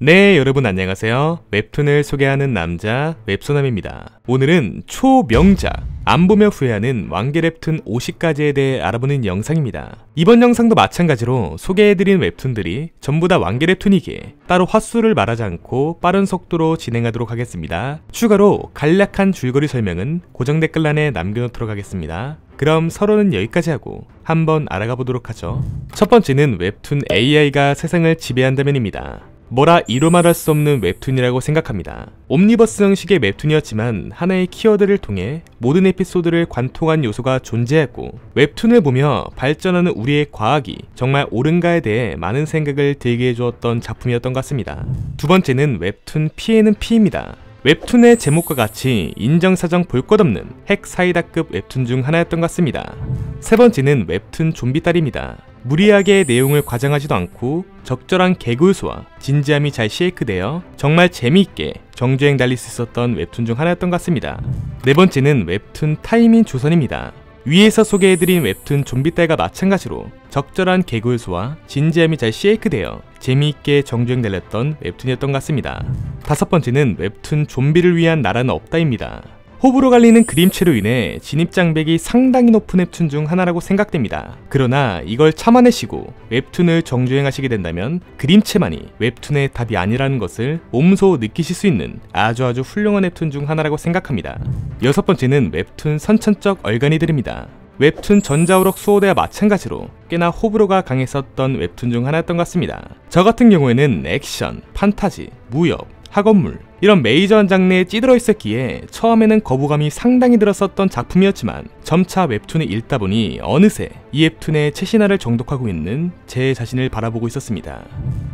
네, 여러분 안녕하세요. 웹툰을 소개하는 남자 웹소남입니다. 오늘은 초명작 안 보며 후회하는 완결웹툰 50가지에 대해 알아보는 영상입니다. 이번 영상도 마찬가지로 소개해드린 웹툰들이 전부 다 완결웹툰이기에 따로 화수를 말하지 않고 빠른 속도로 진행하도록 하겠습니다. 추가로 간략한 줄거리 설명은 고정 댓글란에 남겨놓도록 하겠습니다. 그럼 서론은 여기까지 하고 한번 알아가 보도록 하죠. 첫 번째는 웹툰 AI가 세상을 지배한다면입니다. 뭐라 이루 말할 수 없는 웹툰이라고 생각합니다. 옴니버스 형식의 웹툰이었지만 하나의 키워드를 통해 모든 에피소드를 관통한 요소가 존재했고, 웹툰을 보며 발전하는 우리의 과학이 정말 옳은가에 대해 많은 생각을 들게 해주었던 작품이었던 것 같습니다. 두 번째는 웹툰 P에는 P입니다. 웹툰의 제목과 같이 인정사정 볼 것 없는 핵 사이다급 웹툰 중 하나였던 것 같습니다. 세 번째는 웹툰 좀비딸입니다. 무리하게 내용을 과장하지도 않고 적절한 개그 요소와 진지함이 잘 쉐이크되어 정말 재미있게 정주행 달릴 수 있었던 웹툰 중 하나였던 것 같습니다. 네 번째는 웹툰 타임인 조선입니다. 위에서 소개해드린 웹툰 좀비딸과 마찬가지로 적절한 개그 요소와 진지함이 잘 쉐이크되어 재미있게 정주행 달렸던 웹툰이었던 것 같습니다. 다섯 번째는 웹툰 좀비를 위한 나라는 없다입니다. 호불호 갈리는 그림체로 인해 진입장벽이 상당히 높은 웹툰 중 하나라고 생각됩니다. 그러나 이걸 참아내시고 웹툰을 정주행하시게 된다면 그림체만이 웹툰의 답이 아니라는 것을 몸소 느끼실 수 있는 아주 훌륭한 웹툰 중 하나라고 생각합니다. 여섯 번째는 웹툰 선천적 얼간이들입니다. 웹툰 전자오락 수호대와 마찬가지로 꽤나 호불호가 강했었던 웹툰 중 하나였던 것 같습니다. 저 같은 경우에는 액션, 판타지, 무협, 학원물 이런 메이저한 장르에 찌들어 있었기에 처음에는 거부감이 상당히 들었었던 작품이었지만 점차 웹툰을 읽다 보니 어느새 이 웹툰의 최신화를 정독하고 있는 제 자신을 바라보고 있었습니다.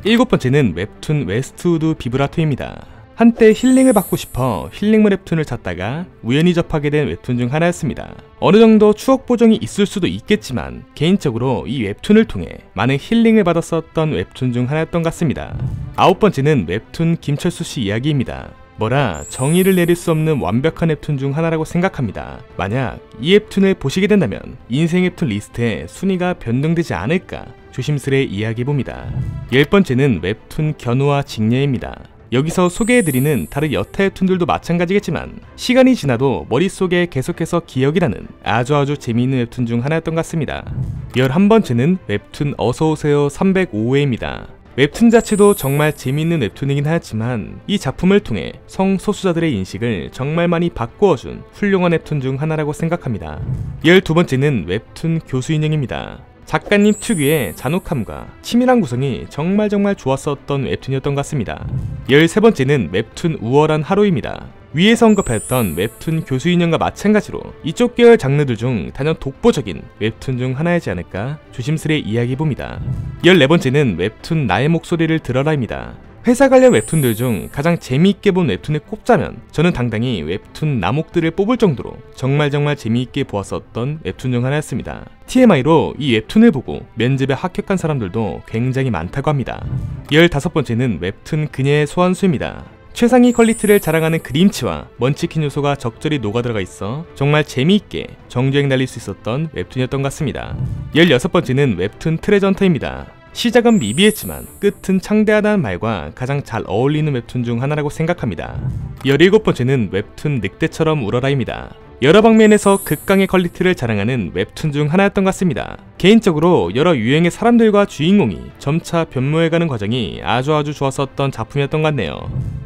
일곱 번째는 웹툰 웨스트우드 비브라토입니다. 한때 힐링을 받고 싶어 힐링물 웹툰을 찾다가 우연히 접하게 된 웹툰 중 하나였습니다. 어느 정도 추억 보정이 있을 수도 있겠지만 개인적으로 이 웹툰을 통해 많은 힐링을 받았었던 웹툰 중 하나였던 것 같습니다. 아홉 번째는 웹툰 김철수 씨 이야기입니다. 뭐라 정의를 내릴 수 없는 완벽한 웹툰 중 하나라고 생각합니다. 만약 이 웹툰을 보시게 된다면 인생 웹툰 리스트에 순위가 변동되지 않을까 조심스레 이야기해봅니다. 열 번째는 웹툰 견우와 직녀입니다. 여기서 소개해드리는 다른 여타 웹툰들도 마찬가지겠지만 시간이 지나도 머릿속에 계속해서 기억이 나는 아주 재미있는 웹툰 중 하나였던 것 같습니다. 11번째는 웹툰 어서오세요 305회입니다. 웹툰 자체도 정말 재미있는 웹툰이긴 하였지만 이 작품을 통해 성소수자들의 인식을 정말 많이 바꾸어준 훌륭한 웹툰 중 하나라고 생각합니다. 12번째는 웹툰 교수인형입니다. 작가님 특유의 잔혹함과 치밀한 구성이 정말 좋았었던 웹툰이었던 것 같습니다. 13번째는 웹툰 우월한 하루입니다. 위에서 언급했던 웹툰 교수인형과 마찬가지로 이쪽 계열 장르들 중 단연 독보적인 웹툰 중 하나이지 않을까 조심스레 이야기해봅니다. 14번째는 웹툰 나의 목소리를 들어라입니다. 회사 관련 웹툰들 중 가장 재미있게 본 웹툰을 꼽자면 저는 당당히 웹툰 나목들을 뽑을 정도로 정말 재미있게 보았었던 웹툰 중 하나였습니다. TMI로 이 웹툰을 보고 면접에 합격한 사람들도 굉장히 많다고 합니다. 15번째는 웹툰 그녀의 소환수입니다. 최상위 퀄리티를 자랑하는 그림체와 먼치킨 요소가 적절히 녹아들어가 있어 정말 재미있게 정주행 달릴 수 있었던 웹툰이었던 것 같습니다. 16번째는 웹툰 트레전터입니다. 시작은 미비했지만 끝은 창대하다는 말과 가장 잘 어울리는 웹툰 중 하나라고 생각합니다. 17번째는 웹툰 늑대처럼 울어라입니다. 여러 방면에서 극강의 퀄리티를 자랑하는 웹툰 중 하나였던 것 같습니다. 개인적으로 여러 유형의 사람들과 주인공이 점차 변모해가는 과정이 아주 좋았었던 작품이었던 것 같네요.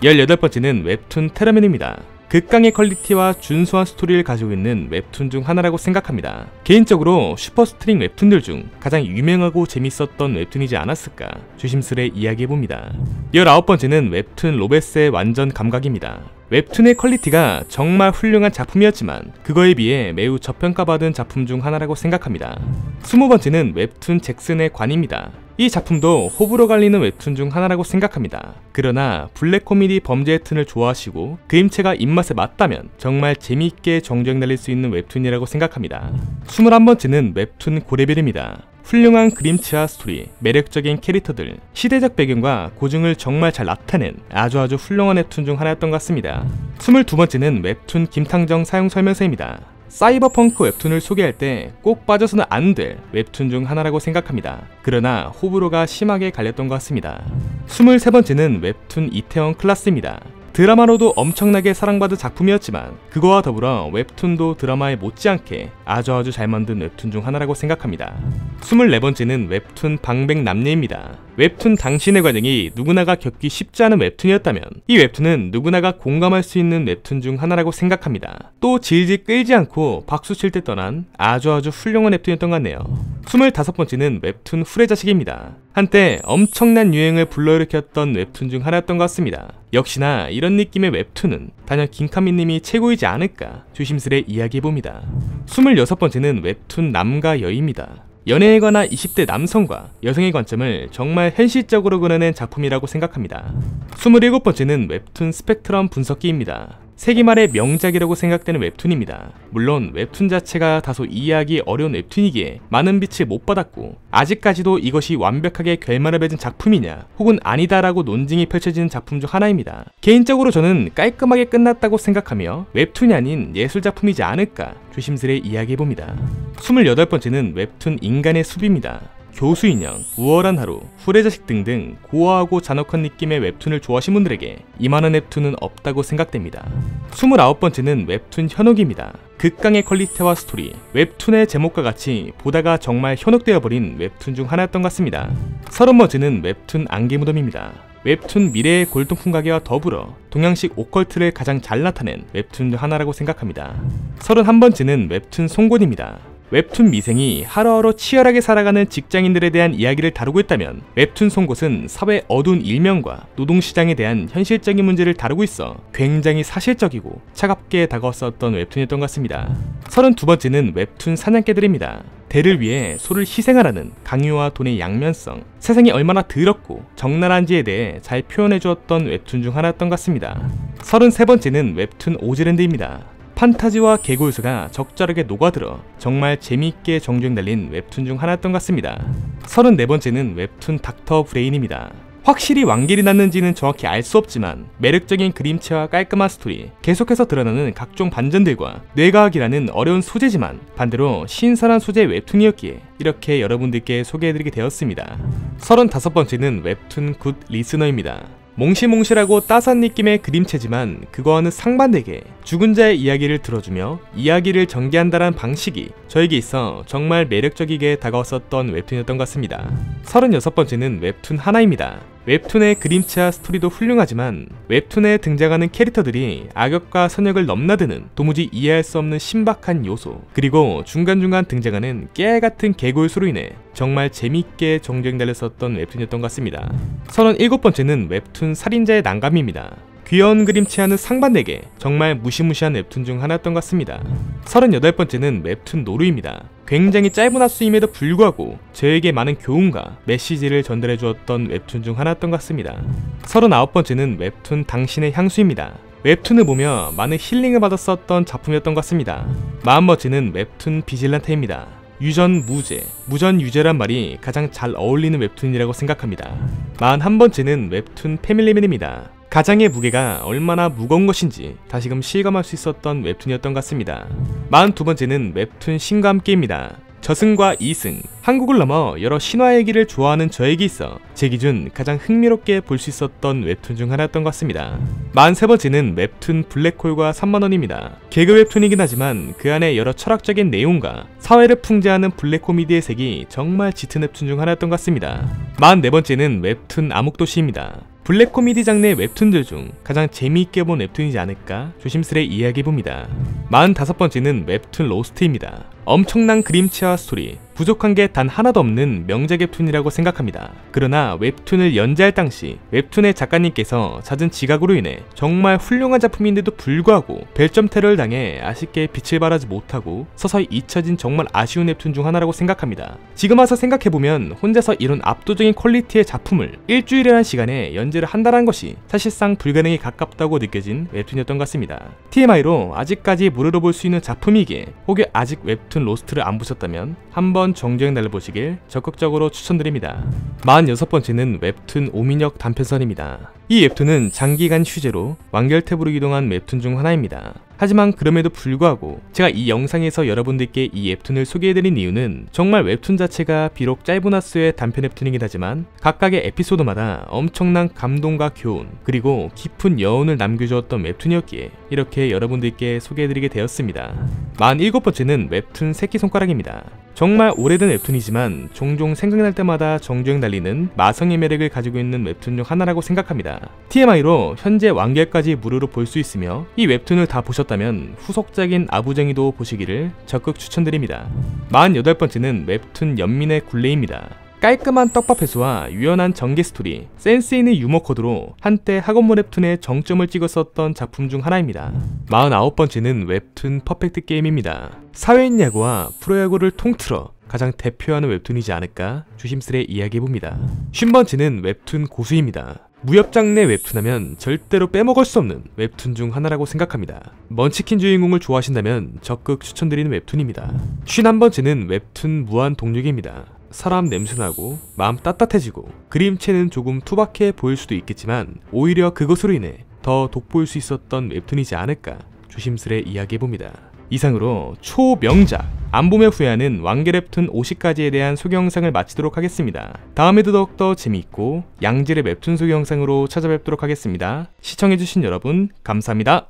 18번째는 웹툰 테러맨입니다. 극강의 퀄리티와 준수한 스토리를 가지고 있는 웹툰 중 하나라고 생각합니다. 개인적으로 슈퍼스트링 웹툰들 중 가장 유명하고 재밌었던 웹툰이지 않았을까 조심스레 이야기해봅니다. 19번째는 웹툰 로베스의 완전 감각입니다. 웹툰의 퀄리티가 정말 훌륭한 작품이었지만 그거에 비해 매우 저평가받은 작품 중 하나라고 생각합니다. 20번째는 웹툰 잭슨의 관입니다. 이 작품도 호불호 갈리는 웹툰 중 하나라고 생각합니다. 그러나 블랙 코미디 범죄 웹툰을 좋아하시고 그림체가 입맛에 맞다면 정말 재미있게 정주행 달릴 수 있는 웹툰이라고 생각합니다. 21번째는 웹툰 고레벨입니다. 훌륭한 그림체와 스토리, 매력적인 캐릭터들, 시대적 배경과 고증을 정말 잘 나타낸 아주 훌륭한 웹툰 중 하나였던 것 같습니다. 22번째는 웹툰 김탕정 사용 설명서입니다. 사이버펑크 웹툰을 소개할 때 꼭 빠져서는 안 될 웹툰 중 하나라고 생각합니다. 그러나 호불호가 심하게 갈렸던 것 같습니다. 23번째는 웹툰 이태원 클라스입니다. 드라마로도 엄청나게 사랑받은 작품이었지만 그거와 더불어 웹툰도 드라마에 못지않게 아주 잘 만든 웹툰 중 하나라고 생각합니다. 24번째는 웹툰 방백남녀입니다. 웹툰 당신의 과정이 누구나가 겪기 쉽지 않은 웹툰이었다면 이 웹툰은 누구나가 공감할 수 있는 웹툰 중 하나라고 생각합니다. 또 질질 끌지 않고 박수 칠 때 떠난 아주 훌륭한 웹툰이었던 것 같네요. 25번째는 웹툰 훌의 자식입니다. 한때 엄청난 유행을 불러일으켰던 웹툰 중 하나였던 것 같습니다. 역시나 이런 느낌의 웹툰은 단연 김카미님이 최고이지 않을까 조심스레 이야기해봅니다. 26번째는 웹툰 남과 여입니다. 연애에 관한 20대 남성과 여성의 관점을 정말 현실적으로 그려낸 작품이라고 생각합니다. 27번째는 웹툰 스펙트럼 분석기입니다. 세기말의 명작이라고 생각되는 웹툰입니다. 물론 웹툰 자체가 다소 이해하기 어려운 웹툰이기에 많은 빛을 못 받았고 아직까지도 이것이 완벽하게 결말을 맺은 작품이냐 혹은 아니다라고 논쟁이 펼쳐지는 작품 중 하나입니다. 개인적으로 저는 깔끔하게 끝났다고 생각하며 웹툰이 아닌 예술작품이지 않을까 조심스레 이야기해봅니다. 28번째는 웹툰 인간의 숲입니다. 교수인형, 우월한 하루, 훌의 자식 등등 고어하고 잔혹한 느낌의 웹툰을 좋아하시는 분들에게 이만한 웹툰은 없다고 생각됩니다. 29번째는 웹툰 현혹입니다. 극강의 퀄리티와 스토리, 웹툰의 제목과 같이 보다가 정말 현혹되어버린 웹툰 중 하나였던 것 같습니다. 30번째는 웹툰 안개무덤입니다. 웹툰 미래의 골동품 가게와 더불어 동양식 오컬트를 가장 잘 나타낸 웹툰 중 하나라고 생각합니다. 31번째는 웹툰 송곳입니다. 웹툰 미생이 하루하루 치열하게 살아가는 직장인들에 대한 이야기를 다루고 있다면 웹툰 송곳은 사회 어두운 일면과 노동시장에 대한 현실적인 문제를 다루고 있어 굉장히 사실적이고 차갑게 다가왔었던 웹툰이었던 것 같습니다. 32번째는 웹툰 사냥개들입니다. 대를 위해 소를 희생하라는 강요와 돈의 양면성, 세상이 얼마나 더럽고 적나라한지에 대해 잘 표현해주었던 웹툰 중 하나였던 것 같습니다. 33번째는 웹툰 오즈랜드입니다. 판타지와 개고 요소가 적절하게 녹아들어 정말 재미있게 정주행 달린 웹툰 중 하나였던 것 같습니다. 34번째는 웹툰 닥터 브레인입니다. 확실히 완결이 났는지는 정확히 알 수 없지만 매력적인 그림체와 깔끔한 스토리, 계속해서 드러나는 각종 반전들과 뇌과학이라는 어려운 소재지만 반대로 신선한 소재의 웹툰이었기에 이렇게 여러분들께 소개해드리게 되었습니다. 35번째는 웹툰 굿 리스너입니다. 몽실몽실하고 따스한 느낌의 그림체지만 그거와는 상반되게 죽은 자의 이야기를 들어주며 이야기를 전개한다는 방식이 저에게 있어 정말 매력적이게 다가왔었던 웹툰이었던 것 같습니다. 36번째는 웹툰 하나입니다. 웹툰의 그림체와 스토리도 훌륭하지만 웹툰에 등장하는 캐릭터들이 악역과 선역을 넘나드는 도무지 이해할 수 없는 신박한 요소, 그리고 중간중간 등장하는 깨알같은 개고 요소로 인해 정말 재미있게 정주행 달렸었던 웹툰이었던 것 같습니다. 37번째는 웹툰 살인자의 난감입니다. 귀여운 그림체와는 상반되게 정말 무시무시한 웹툰 중 하나였던 것 같습니다. 38번째는 웹툰 노루입니다. 굉장히 짧은 화수임에도 불구하고 저에게 많은 교훈과 메시지를 전달해 주었던 웹툰 중 하나였던 것 같습니다. 39번째는 웹툰 당신의 향수입니다. 웹툰을 보며 많은 힐링을 받았었던 작품이었던 것 같습니다. 40번째는 웹툰 비질란테입니다. 유전 무죄, 무전 유죄란 말이 가장 잘 어울리는 웹툰이라고 생각합니다. 41번째는 웹툰 패밀리맨입니다. 가장의 무게가 얼마나 무거운 것인지 다시금 실감할 수 있었던 웹툰이었던 것 같습니다. 42번째는 웹툰 신과 함께입니다. 저승과 이승, 한국을 넘어 여러 신화 얘기를 좋아하는 저에게 있어 제 기준 가장 흥미롭게 볼 수 있었던 웹툰 중 하나였던 것 같습니다. 43번째는 웹툰 블랙홀과 3만원입니다. 개그 웹툰이긴 하지만 그 안에 여러 철학적인 내용과 사회를 풍자하는 블랙 코미디의 색이 정말 짙은 웹툰 중 하나였던 것 같습니다. 44번째는 웹툰 암흑도시입니다. 블랙 코미디 장르의 웹툰들 중 가장 재미있게 본 웹툰이지 않을까 조심스레 이야기해봅니다. 45번째는 웹툰 로스트입니다. 엄청난 그림체와 스토리, 부족한 게 단 하나도 없는 명작 웹툰이라고 생각합니다. 그러나 웹툰을 연재할 당시 웹툰의 작가님께서 잦은 지각으로 인해 정말 훌륭한 작품인데도 불구하고 별점테러를 당해 아쉽게 빛을 발하지 못하고 서서히 잊혀진 정말 아쉬운 웹툰 중 하나라고 생각합니다. 지금 와서 생각해보면 혼자서 이런 압도적인 퀄리티의 작품을 일주일이라는 시간에 연재를 한다는 것이 사실상 불가능에 가깝다고 느껴진 웹툰이었던 것 같습니다. TMI로 아직까지 무료로 볼 수 있는 작품이기에 혹여 아직 웹툰 로스트를 안 보셨다면 한번 정주행 달려보시길 적극적으로 추천드립니다. 46번째는 웹툰 오민혁 단편선입니다. 이 웹툰은 장기간 휴재로 완결탭으로 이동한 웹툰 중 하나입니다. 하지만 그럼에도 불구하고 제가 이 영상에서 여러분들께 이 웹툰을 소개해드린 이유는 정말 웹툰 자체가 비록 짧은 화수의 단편 웹툰이긴 하지만 각각의 에피소드마다 엄청난 감동과 교훈 그리고 깊은 여운을 남겨주었던 웹툰이었기에 이렇게 여러분들께 소개해드리게 되었습니다. 47번째는 웹툰 새끼손가락입니다. 정말 오래된 웹툰이지만 종종 생각날 때마다 정주행 달리는 마성의 매력을 가지고 있는 웹툰 중 하나라고 생각합니다. TMI로 현재 완결까지 무료로 볼 수 있으며 이 웹툰을 다 보셨다면 후속작인 아부쟁이도 보시기를 적극 추천드립니다. 48번째는 웹툰 연민의 굴레입니다. 깔끔한 떡밥 회수와 유연한 전개 스토리, 센스 있는 유머 코드로 한때 학원물 웹툰에 정점을 찍었었던 작품 중 하나입니다. 49번째는 웹툰 퍼펙트 게임입니다. 사회인 야구와 프로야구를 통틀어 가장 대표하는 웹툰이지 않을까 조심스레 이야기해봅니다. 50번째는 웹툰 고수입니다. 무협 장르 웹툰하면 절대로 빼먹을 수 없는 웹툰 중 하나라고 생각합니다. 먼치킨 주인공을 좋아하신다면 적극 추천드리는 웹툰입니다. 51번째는 웹툰 무한 동력입니다. 사람 냄새나고 마음 따뜻해지고 그림체는 조금 투박해 보일 수도 있겠지만 오히려 그것으로 인해 더 돋보일 수 있었던 웹툰이지 않을까 조심스레 이야기해봅니다. 이상으로 초명작 안 보며 후회하는 완결 웹툰 50가지에 대한 소개 영상을 마치도록 하겠습니다. 다음에도 더욱더 재미있고 양질의 웹툰 소개 영상으로 찾아뵙도록 하겠습니다. 시청해주신 여러분 감사합니다.